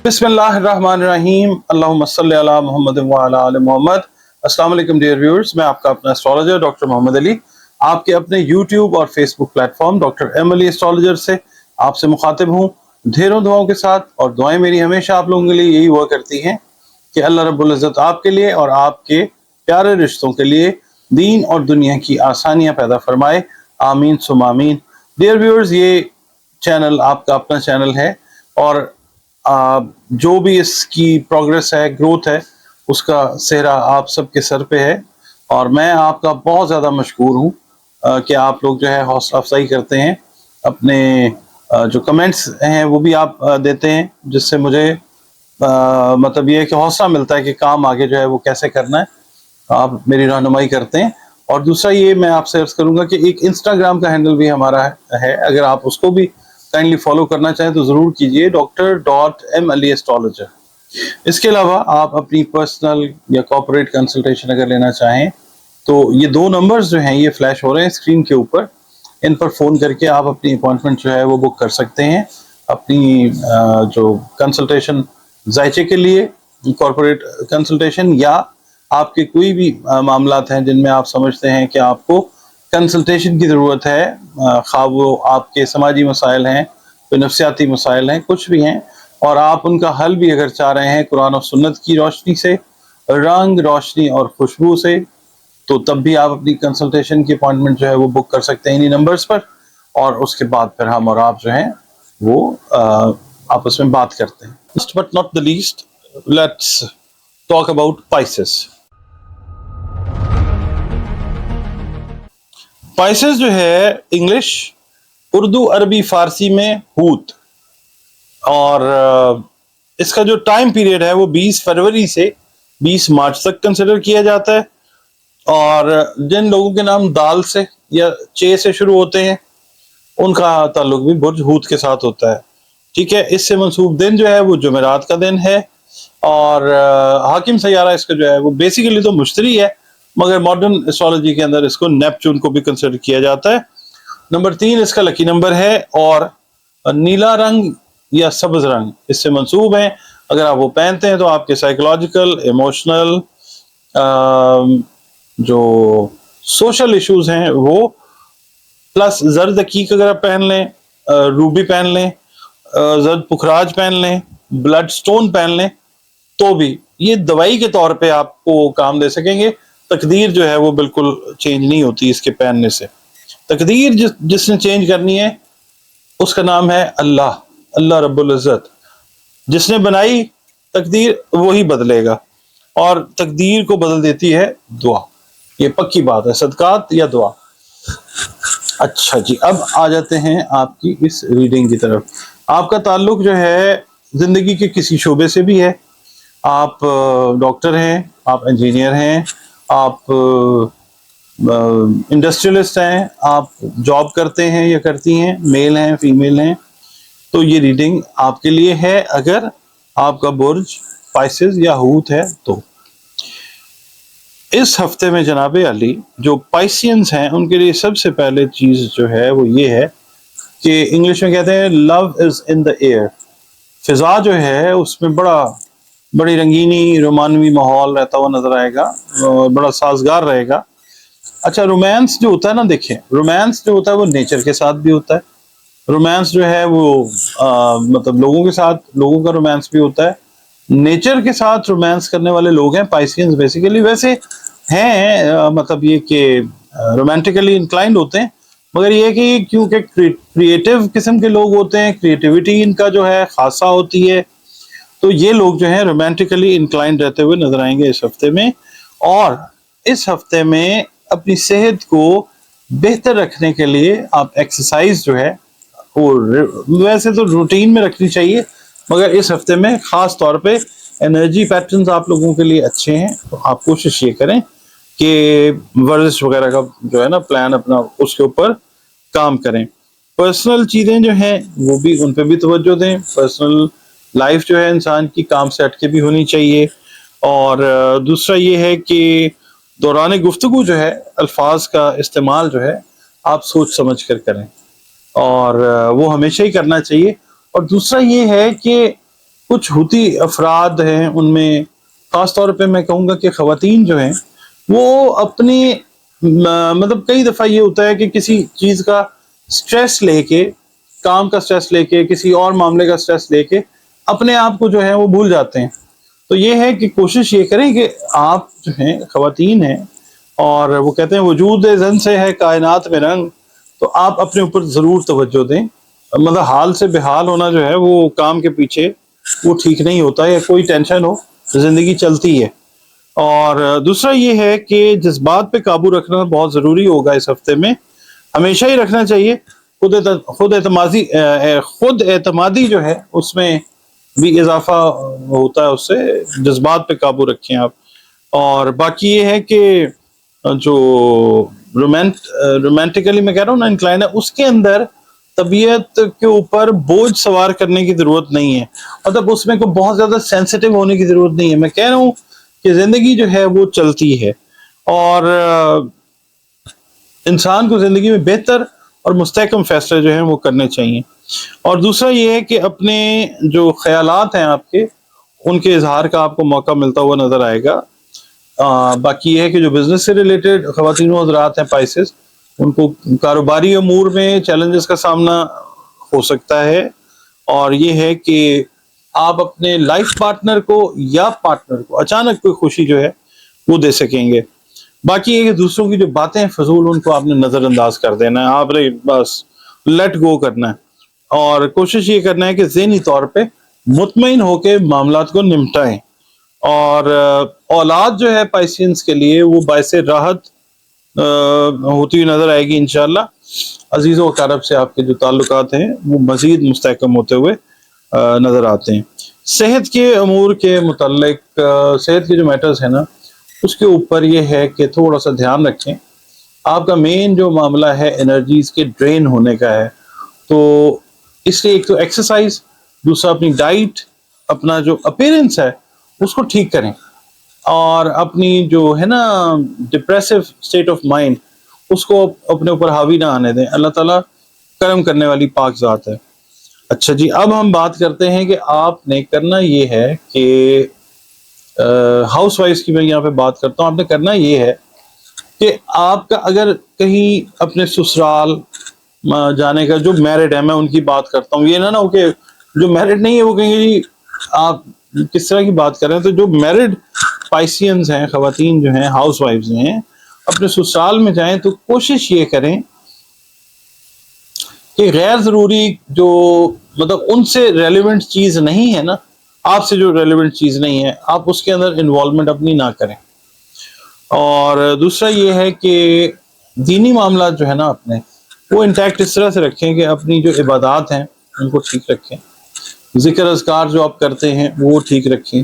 बिस्मिल्लाहिर्रहमानिर्रहीम अल्लाहुम्मा सल्ली अला मुहम्मद व अला आलि मुहम्मद। अस्सलाम वालेकुम डियर व्यूअर्स, मैं आपका अपना एस्ट्रोलॉजर डॉक्टर मोहम्मद अली आपके अपने यूट्यूब और Facebook platform doctor M Ali astrologer से आपसे मुखातिब हूँ ढेरों दुआओं के साथ। और दुआएं मेरी हमेशा आप लोगों के लिए यही हुआ करती हैं कि अल्लाह रब्बुल इज़्ज़त आपके लिए और आपके प्यारे रिश्तों के लिए दीन और दुनिया की आसानियाँ पैदा फरमाए, आमीन सुम आमीन। डियर व्यूअर्स, ये चैनल आपका अपना चैनल है और जो भी इसकी प्रोग्रेस है, ग्रोथ है, उसका सेहरा आप सबके सर पे है। और मैं आपका बहुत ज़्यादा मशकूर हूँ कि आप लोग जो है हौसला अफजाई करते हैं, अपने जो कमेंट्स हैं वो भी आप देते हैं, जिससे मुझे मतलब ये है कि हौसला मिलता है कि काम आगे जो है वो कैसे करना है, आप मेरी रहनुमाई करते हैं। और दूसरा ये मैं आपसे अर्ज करूँगा कि एक इंस्टाग्राम का हैंडल भी हमारा है, अगर आप उसको भी काइंडली फॉलो करना चाहें तो ज़रूर कीजिए, Dr.M.Ali एस्ट्रोलॉजर। इसके अलावा आप अपनी पर्सनल या कॉर्पोरेट कंसल्टेशन अगर लेना चाहें तो ये दो नंबर्स जो हैं ये फ्लैश हो रहे हैं स्क्रीन के ऊपर, इन पर फ़ोन करके आप अपनी अपॉइंटमेंट जो है वो बुक कर सकते हैं अपनी जो कंसल्टेशन जायचे के लिए, कॉर्पोरेट कंसल्टेशन, या आपके कोई भी मामलात हैं जिनमें आप समझते हैं कि आपको कंसल्टेशन की ज़रूरत है, खा वो आपके समाजी मसाइल हैं, कोई नफ्सियाती मसाइल हैं, कुछ भी हैं, और आप उनका हल भी अगर चाह रहे हैं कुरान और सुन्नत की रोशनी से, रंग रोशनी और खुशबू से, तो तब भी आप अपनी कंसल्टेशन की अपॉइंटमेंट जो है वो बुक कर सकते हैं इन्हीं नंबर्स पर। और उसके बाद फिर हम और आप जो हैं वो आपस में बात करते हैं। Last but not the least, let's talk about Pisces. Pisces जो है इंग्लिश, उर्दू, अरबी, फारसी में हूत, और इसका जो टाइम पीरियड है वो 20 फरवरी से 20 मार्च तक कंसिडर किया जाता है। और जिन लोगों के नाम दाल से या चे से शुरू होते हैं उनका ताल्लुक भी बुर्ज हूत के साथ होता है। ठीक है, इससे मंसूब दिन जो है वो जुमेरात का दिन है। और हाकिम सैयारा इसका जो है वो बेसिकली तो मुश्तरी है, मगर मॉडर्न एस्ट्रोलॉजी के अंदर इसको नेपच्यून को भी कंसिडर किया जाता है। नंबर 3 इसका लकी नंबर है, और नीला रंग या सब्ज रंग इससे मंसूब है। अगर आप वो पहनते हैं तो आपके साइकोलॉजिकल, इमोशनल, जो सोशल इश्यूज हैं वो, प्लस जर्द दकीक अगर आप पहन लें, रूबी पहन लें, जर्द पुखराज पहन लें, ब्लड स्टोन पहन लें, तो भी ये दवाई के तौर पे आपको काम दे सकेंगे। तकदीर जो है वो बिल्कुल चेंज नहीं होती इसके पहनने से। तकदीर जिसने चेंज करनी है उसका नाम है अल्लाह, अल्लाह रब्बुल इज़्ज़त। जिसने बनाई तकदीर वही बदलेगा, और तकदीर को बदल देती है दुआ, ये पक्की बात है, सदकात या दुआ। अच्छा जी, अब आ जाते हैं आपकी इस रीडिंग की तरफ। आपका ताल्लुक जो है जिंदगी के किसी शोबे से भी है, आप डॉक्टर हैं, आप इंजीनियर हैं, आप इंडस्ट्रियलिस्ट हैं, आप जॉब करते हैं या करती हैं, मेल हैं, फीमेल हैं, तो ये रीडिंग आपके लिए है अगर आपका बुर्ज पाइसेस या हूत है तो। इस हफ्ते में जनाबे अली जो पाइसियंस हैं उनके लिए सबसे पहले चीज जो है वो ये है कि इंग्लिश में कहते हैं love is in the air. फिजा जो है उसमें बड़ी रंगीनी रोमानवी माहौल रहता हुआ नजर आएगा, बड़ा साजगार रहेगा। अच्छा, रोमांस जो होता है ना, देखें, रोमांस जो होता है वो नेचर के साथ भी होता है। रोमांस जो है वो मतलब लोगों के साथ, लोगों का रोमांस भी होता है। नेचर के साथ रोमांस करने वाले लोग हैं पाइसियंस बेसिकली। वैसे हैं मतलब ये कि रोमांटिकली इंक्लाइंड होते हैं, मगर ये कि क्योंकि क्रिएटिव किस्म के लोग होते हैं, क्रिएटिविटी इनका जो है खासा होती है, तो ये लोग जो हैं रोमांटिकली इंक्लाइंड रहते हुए नजर आएंगे इस हफ्ते में। और इस हफ्ते में अपनी सेहत को बेहतर रखने के लिए आप एक्सरसाइज जो है वो वैसे तो रूटीन में रखनी चाहिए, मगर इस हफ्ते में खास तौर पे एनर्जी पैटर्न्स आप लोगों के लिए अच्छे हैं, तो आप कोशिश ये करें कि वर्जिश वगैरह का जो है ना प्लान अपना उसके ऊपर काम करें। पर्सनल चीज़ें जो हैं वो भी, उन पे भी तवज्जो दें। पर्सनल लाइफ जो है इंसान की काम से हटके भी होनी चाहिए। और दूसरा ये है कि दौरान गुफ्तगू जो है अल्फाज का इस्तेमाल जो है आप सोच समझ कर करें, और वो हमेशा ही करना चाहिए। और दूसरा ये है कि کچھ ہوتی افراد ہیں، ان میں خاص طور پہ میں کہوں گا کہ خواتین جو ہیں وہ اپنی مطلب کئی دفعہ یہ ہوتا ہے کہ کسی چیز کا سٹریس لے کے، کام کا سٹریس لے کے، کسی اور معاملے کا سٹریس لے کے اپنے آپ کو جو ہے وہ بھول جاتے ہیں. تو یہ ہے کہ کوشش یہ کریں کہ آپ جو ہیں خواتین ہیں، اور وہ کہتے ہیں وجود زن سے ہے کائنات میں رنگ، تو آپ اپنے اوپر ضرور توجہ دیں. مطلب حال سے بحال ہونا جو ہے وہ کام کے پیچھے وہ ٹھیک نہیں ہوتا، یا کوئی ٹینشن ہو زندگی چلتی ہے. اور دوسرا یہ ہے کہ جذبات پہ قابو رکھنا بہت ضروری ہوگا اس ہفتے میں، ہمیشہ ہی رکھنا چاہیے. خود اعتمادی جو ہے اس میں بھی اضافہ ہوتا ہے، اس سے جذبات پہ قابو رکھیں آپ. اور باقی یہ ہے کہ جو رومانٹیکلی میں کہہ رہا ہوں نا انکلائن ہے، اس کے اندر طبیعت کے اوپر بوجھ سوار کرنے کی ضرورت نہیں ہے. مطلب اس میں کوئی بہت زیادہ سینسیٹیو ہونے کی ضرورت نہیں ہے. میں کہہ رہا ہوں کہ زندگی جو ہے وہ چلتی ہے، اور انسان کو زندگی میں بہتر اور مستحکم فیصلے جو ہیں وہ کرنے چاہیے. اور دوسرا یہ ہے کہ اپنے جو خیالات ہیں آپ کے، ان کے اظہار کا آپ کو موقع ملتا ہوا نظر آئے گا. باقی یہ ہے کہ جو بزنس سے ریلیٹڈ خواتین و حضرات ہیں پائسز، ان کو کاروباری امور میں چیلنجز کا سامنا ہو سکتا ہے. اور یہ ہے کہ آپ اپنے لائف پارٹنر کو یا پارٹنر کو اچانک کوئی خوشی جو ہے وہ دے سکیں گے. باقی یہ کہ دوسروں کی جو باتیں فضول، ان کو آپ نے نظر انداز کر دینا ہے، آپ نے بس لیٹ گو کرنا ہے. اور کوشش یہ کرنا ہے کہ ذہنی طور پہ مطمئن ہو کے معاملات کو نمٹائیں. اور اولاد جو ہے پائسینس کے لیے وہ باعث راحت ہوتی ہوئی نظر آئے گی انشاءاللہ. عزیز و اقارب سے آپ کے جو تعلقات ہیں وہ مزید مستحکم ہوتے ہوئے نظر آتے ہیں. صحت کے امور کے متعلق، صحت کے جو میٹرز ہیں نا، اس کے اوپر یہ ہے کہ تھوڑا سا دھیان رکھیں. آپ کا مین جو معاملہ ہے انرجیز کے ڈرین ہونے کا ہے، تو اس لیے ایک تو ایکسرسائز، دوسرا اپنی ڈائٹ، اپنا جو اپیرنس ہے اس کو ٹھیک کریں، اور اپنی جو ہے نا ڈپریسو اسٹیٹ آف مائنڈ، اس کو اپنے اوپر حاوی نہ آنے دیں. اللہ تعالیٰ کرم کرنے والی پاک ذات ہے. اچھا جی، اب ہم بات کرتے ہیں کہ آپ نے کرنا یہ ہے کہ ہاؤس وائف کی میں یہاں پہ بات کرتا ہوں. آپ نے کرنا یہ ہے کہ آپ کا اگر کہیں اپنے سسرال جانے کا، جو میرڈ ہے میں ان کی بات کرتا ہوں، یہ نہ ہو کہ جو میرڈ نہیں ہے وہ کہیں گے جی آپ کس طرح کی بات کر رہے ہیں. تو جو میرڈ پائسینز ہیں، خواتین جو ہیں، ہاؤس وائفز ہیں، اپنے سسرال میں جائیں تو کوشش یہ کریں کہ غیر ضروری جو مطلب ان سے ریلیونٹ چیز نہیں ہے نا، آپ سے جو ریلیونٹ چیز نہیں ہے، آپ اس کے اندر انوالومنٹ اپنی نہ کریں. اور دوسرا یہ ہے کہ دینی معاملات جو ہے نا اپنے، وہ انٹیکٹ اس طرح سے رکھیں کہ اپنی جو عبادات ہیں ان کو ٹھیک رکھیں، ذکر اذکار جو آپ کرتے ہیں وہ ٹھیک رکھیں،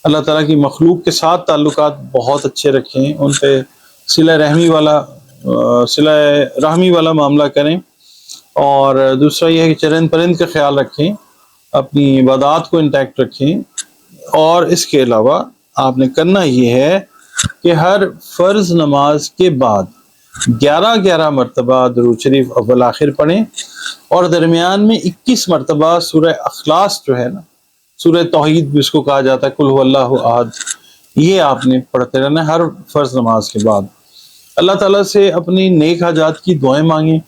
اللہ تعالیٰ کی مخلوق کے ساتھ تعلقات بہت اچھے رکھیں، ان پہ صلہ رحمی والا معاملہ کریں. اور دوسرا یہ ہے کہ چرند پرند کا خیال رکھیں، اپنی عبادات کو انٹیکٹ رکھیں. اور اس کے علاوہ آپ نے کرنا یہ ہے کہ ہر فرض نماز کے بعد 11 مرتبہ درود شریف اول آخر پڑھیں، اور درمیان میں 21 مرتبہ سورہ اخلاص جو ہے نا، سورہ توحید بھی اس کو کہا جاتا ہے، قل هو اللہ احد، یہ آپ نے پڑھتے رہنا ہر فرض نماز کے بعد. اللہ تعالیٰ سے اپنی نیک حاجات کی دعائیں مانگیں.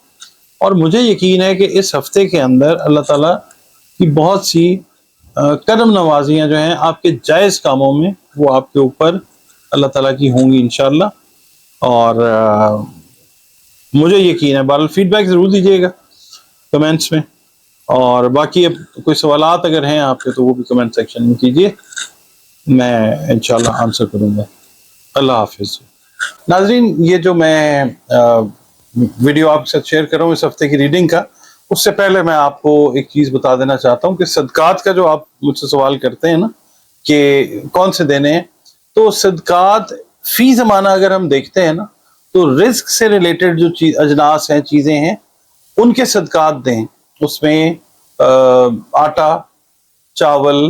اور مجھے یقین ہے کہ اس ہفتے کے اندر اللہ تعالیٰ کی بہت سی کرم نوازیاں جو ہیں آپ کے جائز کاموں میں، وہ آپ کے اوپر اللہ تعالیٰ کی ہوں گی انشاءاللہ. اور مجھے یقین ہے، بہرحال فیڈ بیک ضرور دیجیے گا کمنٹس میں. اور باقی اب کوئی سوالات اگر ہیں آپ کے تو وہ بھی کمنٹ سیکشن میں کیجیے، میں انشاءاللہ آنسر کروں گا. اللہ حافظ. ناظرین، یہ جو میں ویڈیو آپ کے ساتھ شیئر کر رہا ہوں اس ہفتے کی ریڈنگ کا، اس سے پہلے میں آپ کو ایک چیز بتا دینا چاہتا ہوں کہ صدقات کا جو آپ مجھ سے سوال کرتے ہیں نا کہ کون سے دینے ہیں، تو صدقات فی زمانہ اگر ہم دیکھتے ہیں نا تو رزق سے ریلیٹڈ جو اجناس ہیں، چیزیں ہیں، ان کے صدقات دیں. اس میں آٹا، چاول،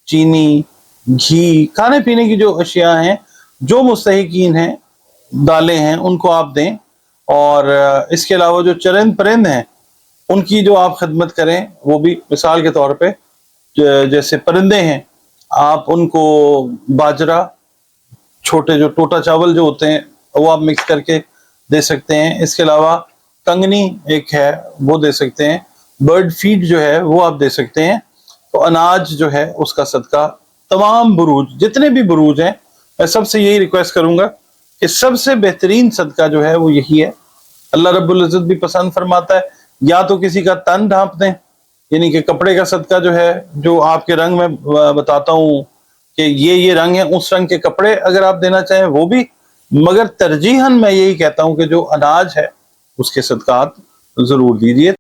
چینی، گھی، کھانے پینے کی جو اشیاء ہیں، جو مستحقین ہیں، دالیں ہیں، ان کو آپ دیں. اور اس کے علاوہ جو چرند پرند ہیں ان کی جو آپ خدمت کریں، وہ بھی مثال کے طور پہ जैसे परिंदे हैं, आप उनको बाजरा, छोटे जो टोटा चावल जो होते हैं वो आप मिक्स करके दे सकते हैं। इसके अलावा कंगनी एक है वो दे सकते हैं। बर्ड फीड जो है वो आप दे सकते हैं। तो अनाज जो है उसका सदका तमाम बुरूज, जितने भी बुरूज हैं, मैं सबसे यही रिक्वेस्ट करूंगा कि सबसे बेहतरीन सदका जो है वो यही है। अल्लाह रब्बुल इज्जत भी पसंद फरमाता है या तो किसी का तन ढांप दें, यानी कि कपड़े का सदका जो है, जो आपके रंग में बताता हूँ कि ये रंग है, उस रंग के कपड़े अगर आप देना चाहें वो भी, मगर तरजीहन मैं यही कहता हूं कि जो अनाज है उसके सदकात जरूर दीजिए।